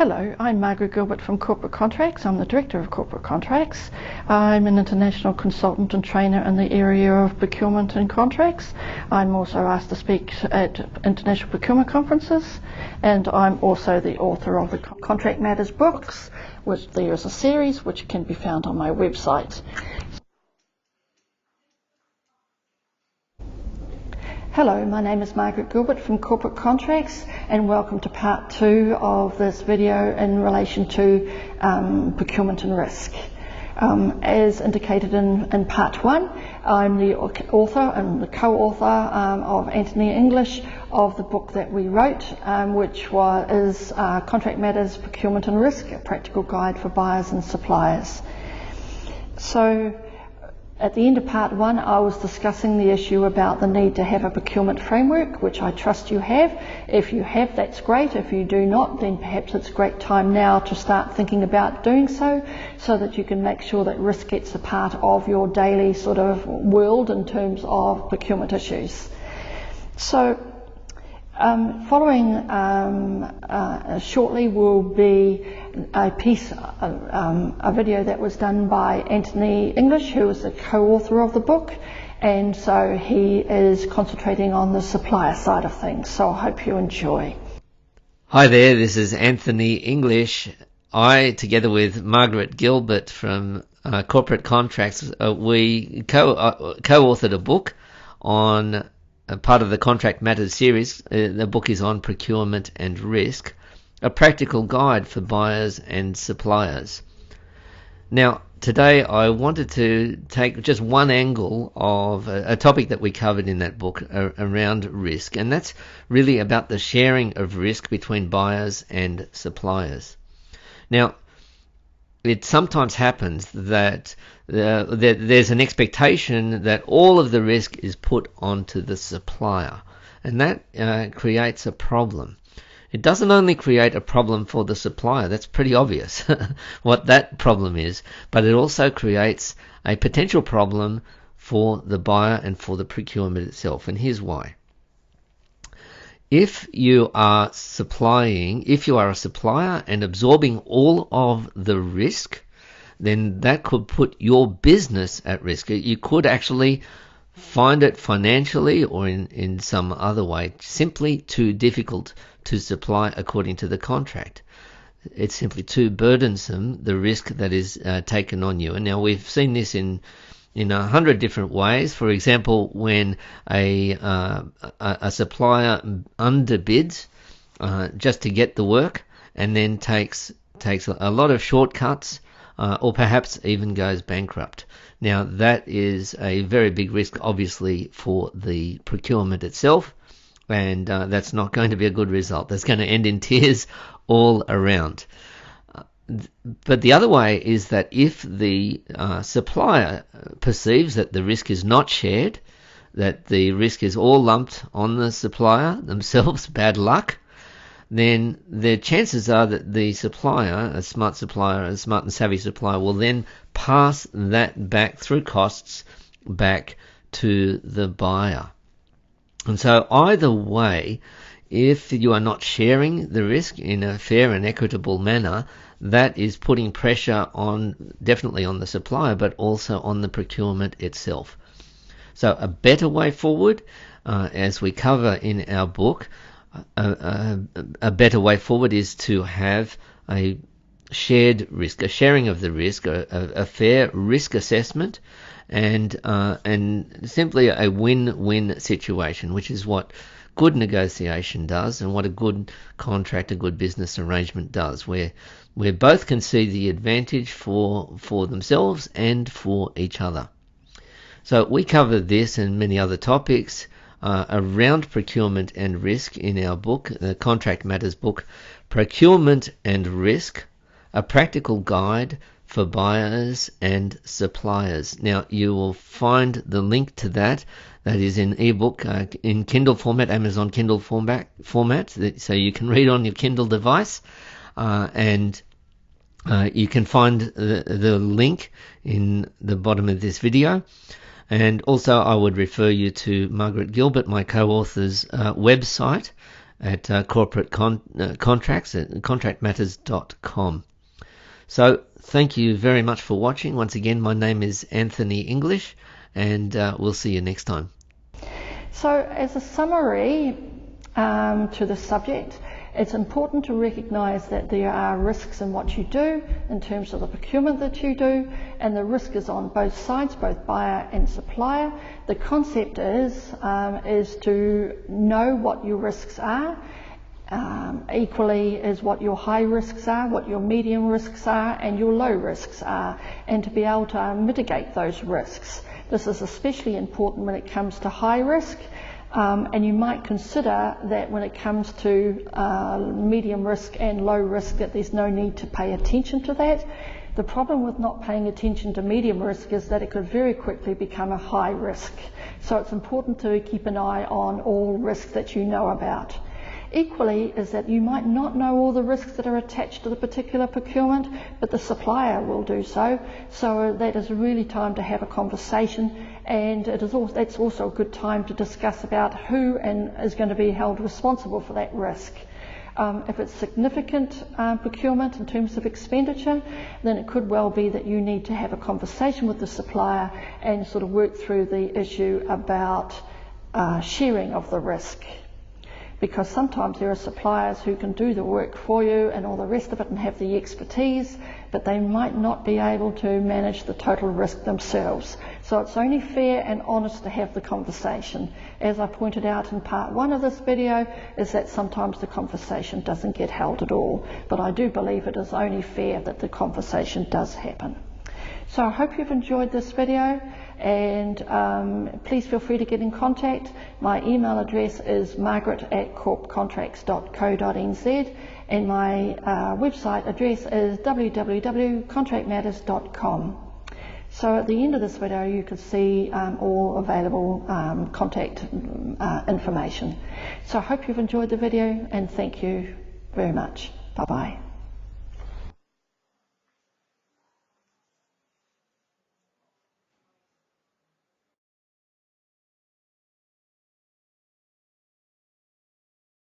Hello, I'm Margaret Gilbert from Corporate Contracts. I'm the Director of Corporate Contracts. I'm an international consultant and trainer in the area of procurement and contracts. I'm also asked to speak at international procurement conferences, and I'm also the author of the Contract Matters books, which there is a series which can be found on my website. Hello, my name is Margaret Gilbert from Corporate Contracts, and welcome to part 2 of this video in relation to procurement and risk. As indicated in part 1, I'm the author and the co-author of Anthony English of the book that we wrote, which is Contract Matters, Procurement and Risk, a practical guide for buyers and suppliers. So, at the end of part 1, I was discussing the issue about the need to have a procurement framework, which I trust you have. If you have, that's great. If you do not, then perhaps it's a great time now to start thinking about doing so that you can make sure that risk gets a part of your daily sort of world in terms of procurement issues. So, following shortly will be a video that was done by Anthony English, who is the co-author of the book, and so he is concentrating on the supplier side of things. So I hope you enjoy. Hi there, this is Anthony English. I, together with Margaret Gilbert from Corporate Contracts, we co-authored a book on part of the Contract Matters series. The book is on procurement and risk, a practical guide for buyers and suppliers. Now, today I wanted to take just one angle of a topic that we covered in that book around risk, and that's really about the sharing of risk between buyers and suppliers. Now, it sometimes happens that there's an expectation that all of the risk is put onto the supplier, and that creates a problem. It doesn't only create a problem for the supplier, that's pretty obvious what that problem is, but it also creates a potential problem for the buyer and for the procurement itself, and here's why. If you are a supplier and absorbing all of the risk, then that could put your business at risk. You could actually find it financially or in some other way simply too difficult to supply according to the contract. It's simply too burdensome, the risk that is taken on you. And now we've seen this in 100 different ways. For example, when a supplier underbids just to get the work and then takes a lot of shortcuts or perhaps even goes bankrupt. Now that is a very big risk, obviously, for the procurement itself, and that's not going to be a good result. That's going to end in tears all around. But the other way is that if the supplier perceives that the risk is not shared, that the risk is all lumped on the supplier themselves, bad luck, then the chances are that the supplier, a smart and savvy supplier, will then pass that back through costs back to the buyer. And so either way, if you are not sharing the risk in a fair and equitable manner, that is putting pressure definitely on the supplier, but also on the procurement itself. So a better way forward, as we cover in our book, a better way forward is to have a shared risk, a sharing of the risk, a fair risk assessment, and simply a win-win situation, which is what good negotiation does and what a good contract, a good business arrangement does, where both can see the advantage for themselves and for each other. So we cover this and many other topics around procurement and risk in our book, the Contract Matters book, Procurement and Risk, a practical guide for buyers and suppliers. Now, you will find the link to that is in ebook, in Kindle format, Amazon Kindle format, so you can read on your Kindle device, and you can find the link in the bottom of this video. And also I would refer you to Margaret Gilbert, my co-author's website, at corporate contracts at contractmatters.com. So thank you very much for watching. Once again, my name is Anthony English, and we'll see you next time. So as a summary to the subject, it's important to recognise that there are risks in what you do in terms of the procurement that you do, and the risk is on both sides, both buyer and supplier. The concept is to know what your risks are, equally is what your high risks are, what your medium risks are, and your low risks are, and to be able to mitigate those risks. This is especially important when it comes to high risk. And you might consider that when it comes to medium risk and low risk, that there's no need to pay attention to that. The problem with not paying attention to medium risk is that it could very quickly become a high risk. So it's important to keep an eye on all risks that you know about. Equally is that you might not know all the risks that are attached to the particular procurement, but the supplier will do so. So that is really time to have a conversation, and that's also a good time to discuss about who is going to be held responsible for that risk. If it's significant procurement in terms of expenditure, then it could well be that you need to have a conversation with the supplier and sort of work through the issue about sharing of the risk. Because sometimes there are suppliers who can do the work for you and all the rest of it and have the expertise, but they might not be able to manage the total risk themselves. So it's only fair and honest to have the conversation. As I pointed out in part 1 of this video, is that sometimes the conversation doesn't get held at all. But I do believe it is only fair that the conversation does happen. So I hope you've enjoyed this video, and please feel free to get in contact. My email address is margaret@corpcontracts.co.nz, and my website address is www.contractmatters.com. So at the end of this video you can see all available contact information. So I hope you've enjoyed the video, and thank you very much. Bye bye.